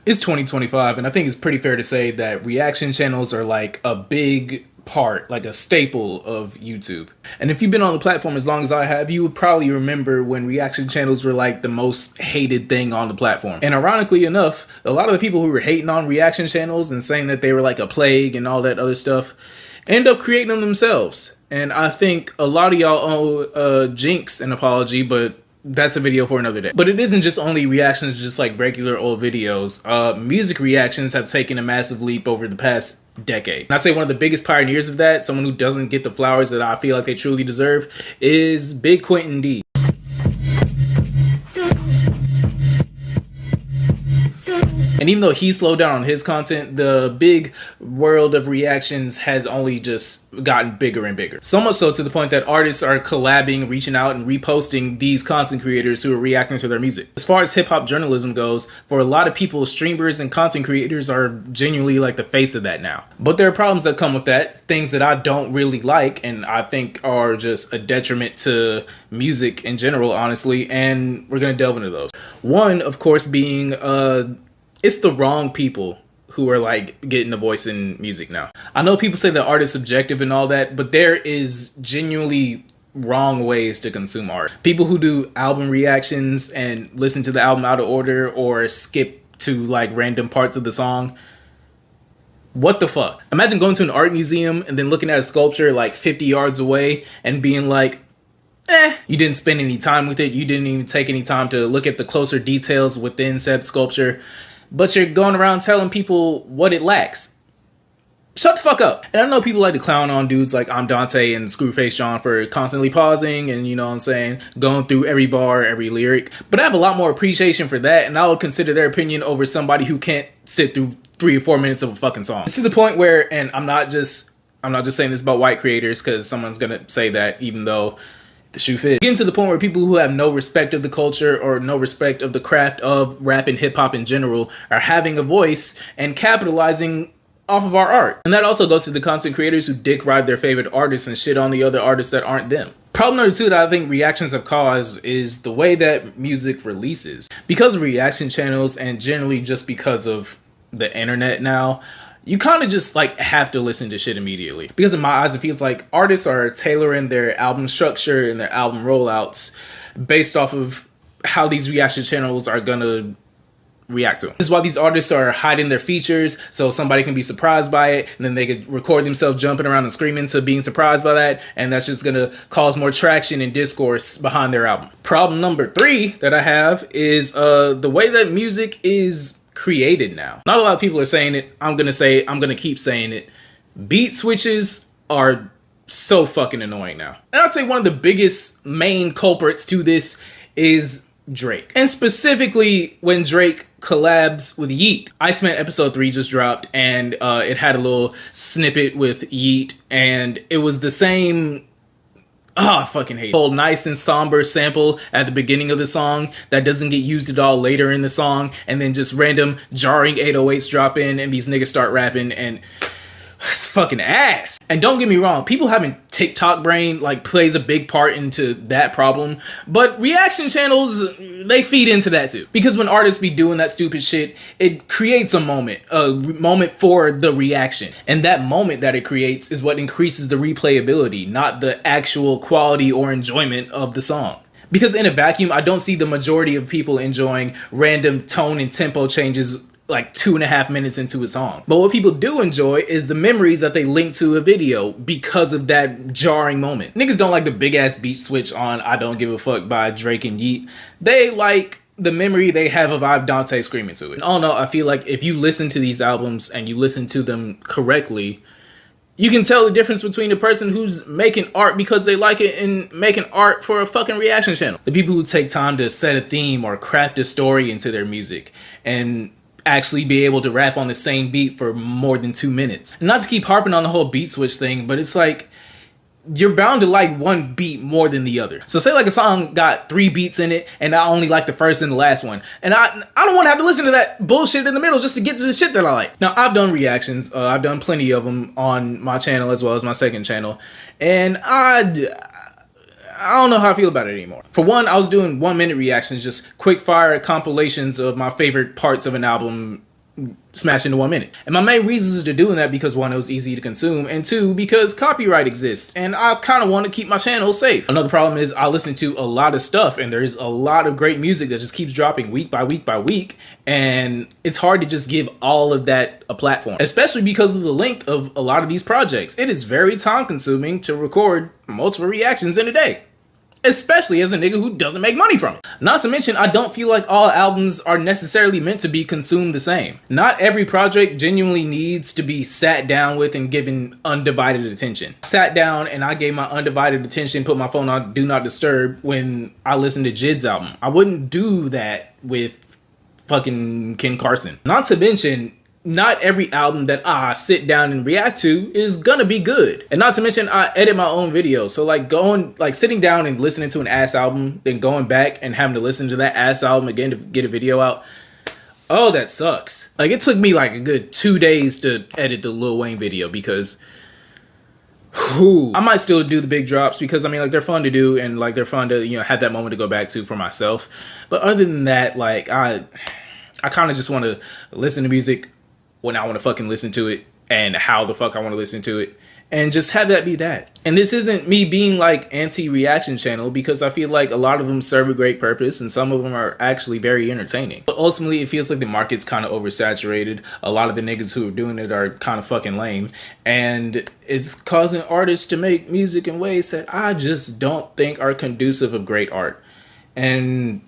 It's 2025, and I think it's pretty fair to say that reaction channels are like a big part, like a staple of YouTube. And if you've been on the platform as long as I have, you would probably remember when reaction channels were like the most hated thing on the platform. And ironically enough, a lot of the people who were hating on reaction channels and saying that they were like a plague and all that other stuff end up creating them themselves. And I think a lot of y'all owe Jinx an apology, but that's a video for another day. But it isn't just only reactions, just like regular old videos. Music reactions have taken a massive leap over the past decade. And I say one of the biggest pioneers of that, someone who doesn't get the flowers that I feel like they truly deserve, is Big Quentin D. And even though he slowed down on his content, the big world of reactions has only just gotten bigger and bigger. So much so to the point that artists are collabing, reaching out, and reposting these content creators who are reacting to their music. As far as hip-hop journalism goes, for a lot of people, streamers and content creators are genuinely like the face of that now. But there are problems that come with that, things that I don't really like, and I think are just a detriment to music in general, honestly, and we're gonna delve into those. One, of course, being it's the wrong people who are like getting the voice in music now. I know people say that art is subjective and all that, but there is genuinely wrong ways to consume art. People who do album reactions and listen to the album out of order or skip to like random parts of the song. What the fuck? Imagine going to an art museum and then looking at a sculpture like 50 yards away and being like, you didn't spend any time with it. You didn't even take any time to look at the closer details within said sculpture. But you're going around telling people what it lacks. Shut the fuck up. And I know people like to clown on dudes like I'm Dante and Screwface John for constantly pausing and, you know what I'm saying, going through every bar, every lyric. But I have a lot more appreciation for that, and I would consider their opinion over somebody who can't sit through 3 or 4 minutes of a fucking song. It's to the point where, and I'm not just saying this about white creators because someone's gonna say that even though the shoe fit. Getting to the point where people who have no respect of the culture or no respect of the craft of rap and hip hop in general are having a voice and capitalizing off of our art. And that also goes to the content creators who dick ride their favorite artists and shit on the other artists that aren't them. Problem number 2 that I think reactions have caused is the way that music releases. Because of reaction channels and generally just because of the internet now, you kind of just like have to listen to shit immediately. Because in my eyes, it feels like artists are tailoring their album structure and their album rollouts based off of how these reaction channels are gonna react to them. This is why these artists are hiding their features so somebody can be surprised by it, and then they could record themselves jumping around and screaming to being surprised by that, and that's just gonna cause more traction and discourse behind their album. Problem number 3 that I have is the way that music is created now. Not a lot of people are saying it. I'm gonna keep saying it. Beat switches are so fucking annoying now. And I'd say one of the biggest main culprits to this is Drake. And specifically when Drake collabs with Yeat. Iceman episode 3 just dropped, and it had a little snippet with Yeat, and it was the same I fucking hate it. Whole nice and somber sample at the beginning of the song that doesn't get used at all later in the song, and then just random jarring 808s drop in and these niggas start rapping, and it's fucking ass. And don't get me wrong, people having TikTok brain like plays a big part into that problem, but reaction channels, they feed into that too. Because when artists be doing that stupid shit, it creates a moment for the reaction. And that moment that it creates is what increases the replayability, not the actual quality or enjoyment of the song. Because in a vacuum, I don't see the majority of people enjoying random tone and tempo changes like 2.5 minutes into a song. But what people do enjoy is the memories that they link to a video because of that jarring moment. Niggas don't like the big ass beat switch on I Don't Give a Fuck by Drake and Yeat. They like the memory they have of I've Dante screaming to it. All in all, I feel like if you listen to these albums and you listen to them correctly, you can tell the difference between a person who's making art because they like it and making art for a fucking reaction channel. The people who take time to set a theme or craft a story into their music and actually be able to rap on the same beat for more than 2 minutes. And not to keep harping on the whole beat switch thing, but it's like you're bound to like one beat more than the other. So say like a song got 3 beats in it and I only like the first and the last one, and I don't want to have to listen to that bullshit in the middle just to get to the shit that I like. Now I've done reactions, I've done plenty of them on my channel as well as my second channel, and I don't know how I feel about it anymore. For one, I was doing 1 minute reactions, just quick fire compilations of my favorite parts of an album smash into 1 minute. And my main reasons to doing that because one, it was easy to consume, and two, because copyright exists and I kind of want to keep my channel safe. Another problem is I listen to a lot of stuff and there's a lot of great music that just keeps dropping week by week by week, and it's hard to just give all of that a platform, especially because of the length of a lot of these projects. It is very time consuming to record multiple reactions in a day, especially as a nigga who doesn't make money from it. Not to mention, I don't feel like all albums are necessarily meant to be consumed the same. Not every project genuinely needs to be sat down with and given undivided attention. I sat down and I gave my undivided attention, put my phone on Do Not Disturb when I listened to JID's album. I wouldn't do that with fucking Ken Carson. Not to mention, not every album that I sit down and react to is gonna be good. And not to mention, I edit my own videos. So like sitting down and listening to an ass album, then going back and having to listen to that ass album again to get a video out. Oh, that sucks. Like, it took me like a good 2 days to edit the Lil Wayne video because I might still do the big drops because I mean, like, they're fun to do and like they're fun to, you know, have that moment to go back to for myself. But other than that, like, I kind of just want to listen to music when I want to fucking listen to it and how the fuck I want to listen to it, and just have that be that. And this isn't me being like anti-reaction channel, because I feel like a lot of them serve a great purpose and some of them are actually very entertaining. But ultimately, it feels like the market's kind of oversaturated. A lot of the niggas who are doing it are kind of fucking lame, and it's causing artists to make music in ways that I just don't think are conducive of great art. And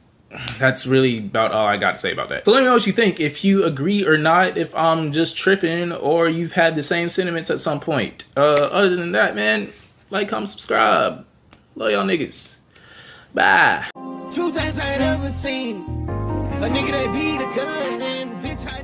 that's really about all I got to say about that. So let me know what you think, if you agree or not, if I'm just tripping or you've had the same sentiments at some point. Other than that, man, like, comment, subscribe. Love y'all niggas. Bye. Two things I ain't ever seen. A nigga that beat a gun and bitch I